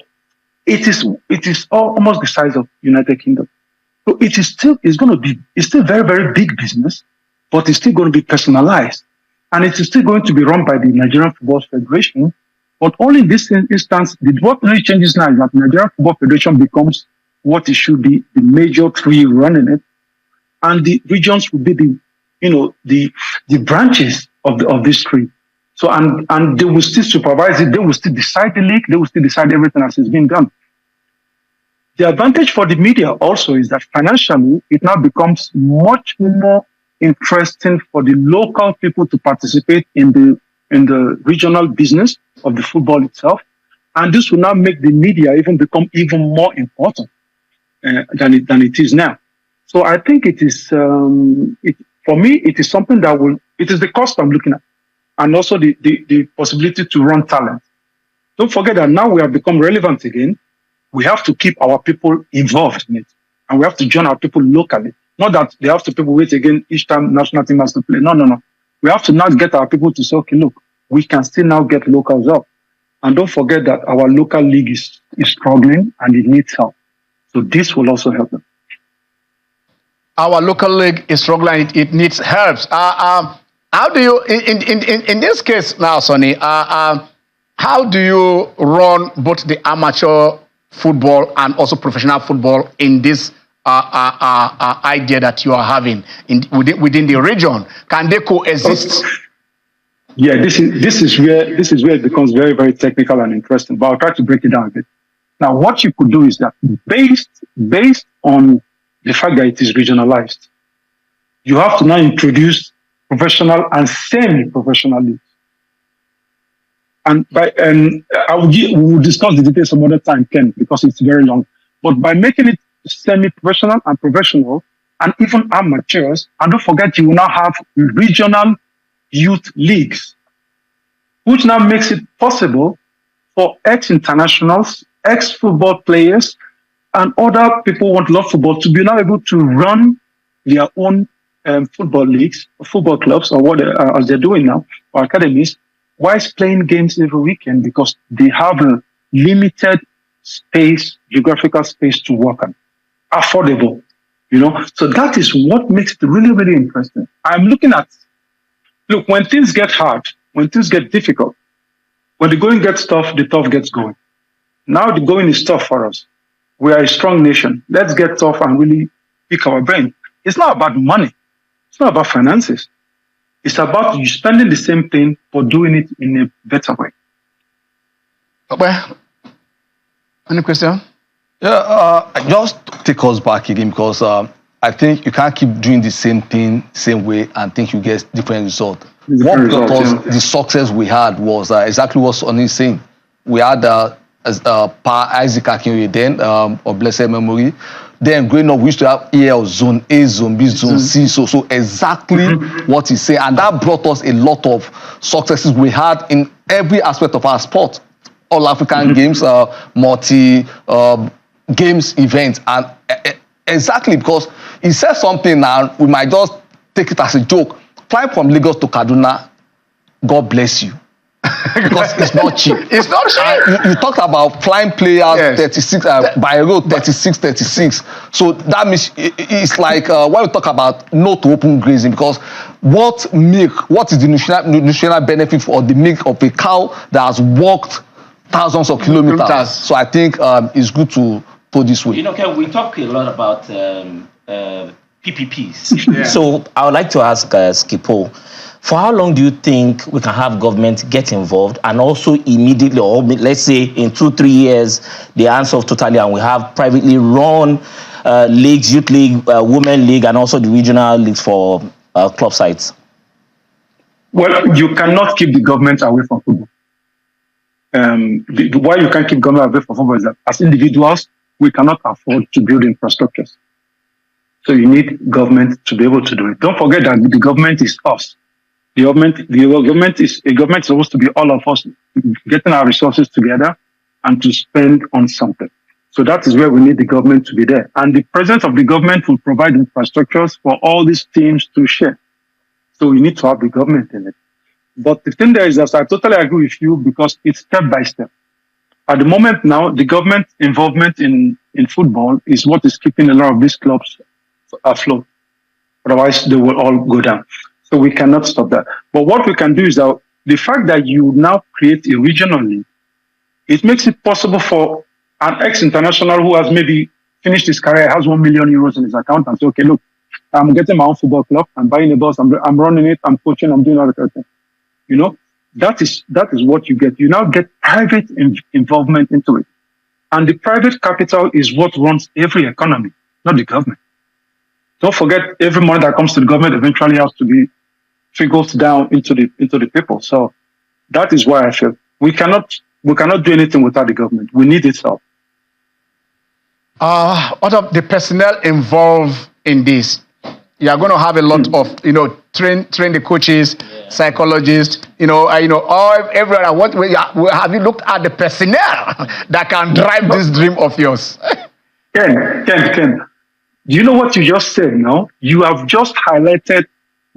it is almost the size of United Kingdom. So it's still very, very big business, but it's still going to be personalized. And it is still going to be run by the Nigerian Football Federation. But only in this instance, what really changes now is that the Nigerian Football Federation becomes what it should be, the major 3 running it. And the regions will be the branches of these 3. So, and they will still supervise it. They will still decide the league. They will still decide everything as it's being done. The advantage for the media also is that financially, it now becomes much more interesting for the local people to participate in the regional business of the football itself. And this will now make the media become even more important than it is now. So I think it is, for me, it is something it is the cost I'm looking at, and also the possibility to run talent. Don't forget that now we have become relevant again. We have to keep our people involved in it, and we have to join our people locally. Not that they have to people wait again each time national team has to play. No. We have to now get our people to say, okay, look, we can still now get locals up. And don't forget that our local league is struggling and it needs help. So this will also help them. Our local league is struggling. It needs help. How do you, in this case now, Sonny, how do you run both the amateur football and also professional football in this idea that you are having within the region? Can they coexist? Yeah, this is where it becomes very, very technical and interesting. But I'll try to break it down a bit. Now, what you could do is that based on the fact that it is regionalized, you have to now introduce professional and semi-professional leagues. And we will discuss the details some other time, Ken, because it's very long. But by making it semi-professional and professional, and even amateurs. And don't forget, you will now have regional youth leagues, which now makes it possible for ex-internationals, ex-football players, and other people who want to love football to be now able to run their own football leagues, or football clubs, or what as they're doing now, or academies, whilst playing games every weekend because they have a limited space, geographical space to work on, affordable, So that is what makes it really, really interesting. I'm looking at, look, when things get hard, when things get difficult, when the going gets tough, the tough gets going. Now the going is tough for us. We are a strong nation. Let's get tough and really pick our brain. It's not about money. It's not about finances. It's about you spending the same thing but doing it in a better way. Well, any question? Yeah, just take us back again because I think you can't keep doing the same thing, same way, and think you get different results. What got us the success we had was exactly what Sonny is saying. We had Pa Isaac Akinye then, of blessed memory. Then growing up, we used to have EL, Zone A, Zone B, Zone C. So exactly what he's saying. And that brought us a lot of successes we had in every aspect of our sport. All African games, multi games events. And exactly because he said something now, we might just take it as a joke. Flying from Lagos to Kaduna, God bless you. Because it's not cheap. It's not cheap. You talked about flying players, 36 by road, 36. So that means it's like when we talk about no to open grazing, because what is the nutritional benefit for the milk of a cow that has walked thousands of kilometers? So I think it's good to put this way. Ken, we talk a lot about PPPs. Yeah. So I would like to ask Skipo, for how long do you think we can have government get involved and also immediately, or let's say in 2-3 years, the answer of totally, and we have privately run leagues, youth league, women league, and also the regional leagues for club sites? Well, you cannot keep the government away from football. Why you can't keep government away from football is that as individuals, we cannot afford to build infrastructures. So you need government to be able to do it. Don't forget that the government is us. The government is supposed to be all of us getting our resources together and to spend on something. So that is where we need the government to be there. And the presence of the government will provide infrastructures for all these teams to share. So we need to have the government in it. But the thing there is that I totally agree with you because it's step by step. At the moment now, the government involvement in football is what is keeping a lot of these clubs afloat. Otherwise, they will all go down. So we cannot stop that. But what we can do is that the fact that you now create a regional league, it makes it possible for an ex-international who has maybe finished his career, has 1 million euros in his account, and say, okay, look, I'm getting my own football club, I'm buying a bus, I'm running it, I'm coaching, I'm doing all that thing. That is what you get. You now get private involvement into it. And the private capital is what runs every economy, not the government. Don't forget, every money that comes to the government eventually has to be trickles down into the people. So that is why I feel we cannot do anything without the government. We need its help. What of the personnel involved in this? You are going to have a lot of, train the coaches, psychologists, all everyone. Have you looked at the personnel that can drive this dream of yours? Ken, do you know what you just said now? You have just highlighted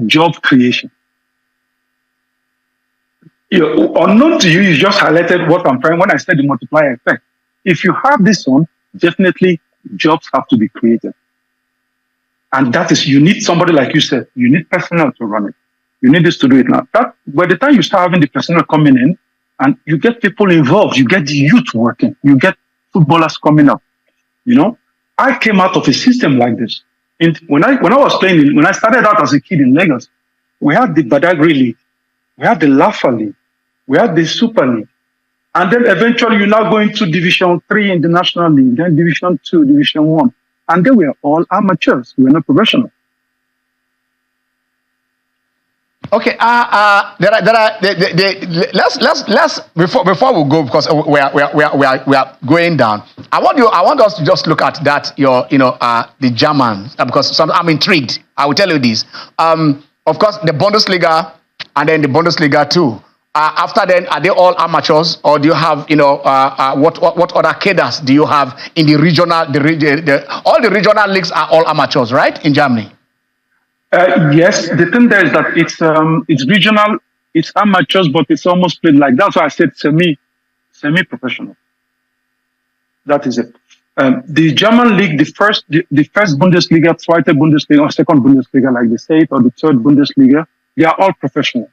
job creation. Unknown to you, you just highlighted what I'm trying when I said the multiplier effect. If you have this one, definitely jobs have to be created. And that is, you need somebody like you said, you need personnel to run it. You need this to do it now. That by the time you start having the personnel coming in and you get people involved, you get the youth working, you get footballers coming up. I came out of a system like this. When I was playing, when I started out as a kid in Lagos, we had the Badagry League, we had the Lafa League, we had the Super League. And then eventually you now go into Division 3 in the National League, then Division 2, Division 1. And they were all amateurs. We were not professional. Okay. Let's before we go, because we are going down. I want us to just look at that. The Germans, because I'm intrigued. I will tell you this. Of course, the Bundesliga and then the Bundesliga too. After then, are they all amateurs, or do you have what other cadres do you have in the regional? All the regional leagues are all amateurs, right? In Germany. Yes, the thing there is that it's regional, it's amateurs, but it's almost played like that's why I said semi-professional. That is it. The German league, the first Bundesliga, Zweite Bundesliga, or second Bundesliga, like they say it, or the third Bundesliga, they are all professional.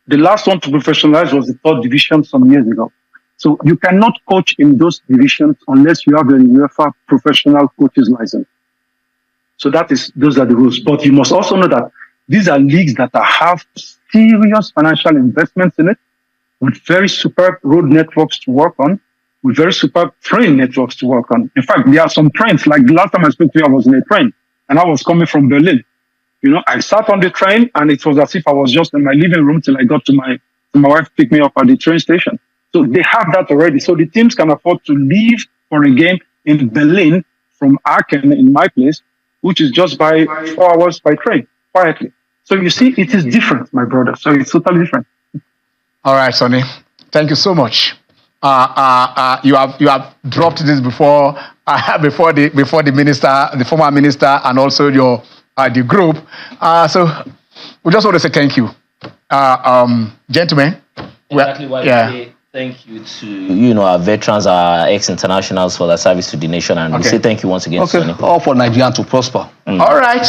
The last one to professionalize was the third division some years ago. So you cannot coach in those divisions unless you have a UEFA professional coach's license. So those are the rules. But you must also know that these are leagues that have serious financial investments in it, with very superb road networks to work on, with very superb train networks to work on. In fact, there are some trains, like the last time I spoke to you, I was in a train, and I was coming from Berlin. I sat on the train, and it was as if I was just in my living room till I got to my wife picked me up at the train station. So they have that already. So the teams can afford to leave for a game in Berlin from Aachen, in my place, which is just by 4 hours by train, quietly. So you see, it is different, my brother. So it's totally different. All right, Sonny. Thank you so much. You have dropped this before the minister, the former minister, and also the group. So we just want to say thank you, gentlemen. Exactly why we say thank you to our veterans, our ex-internationals for their service to the nation, and we say thank you once again. Okay, all for Nigeria to prosper. All right,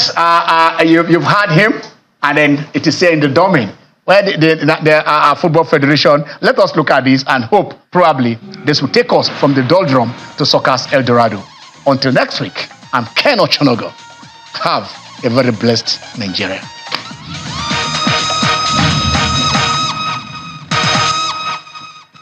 you've had him, and then it is saying the domain where the Football Federation. Let us look at this and hope probably this will take us from the doldrum to soccer's El Dorado. Until next week, I'm Ken Ochonogo. Have a very blessed Nigeria.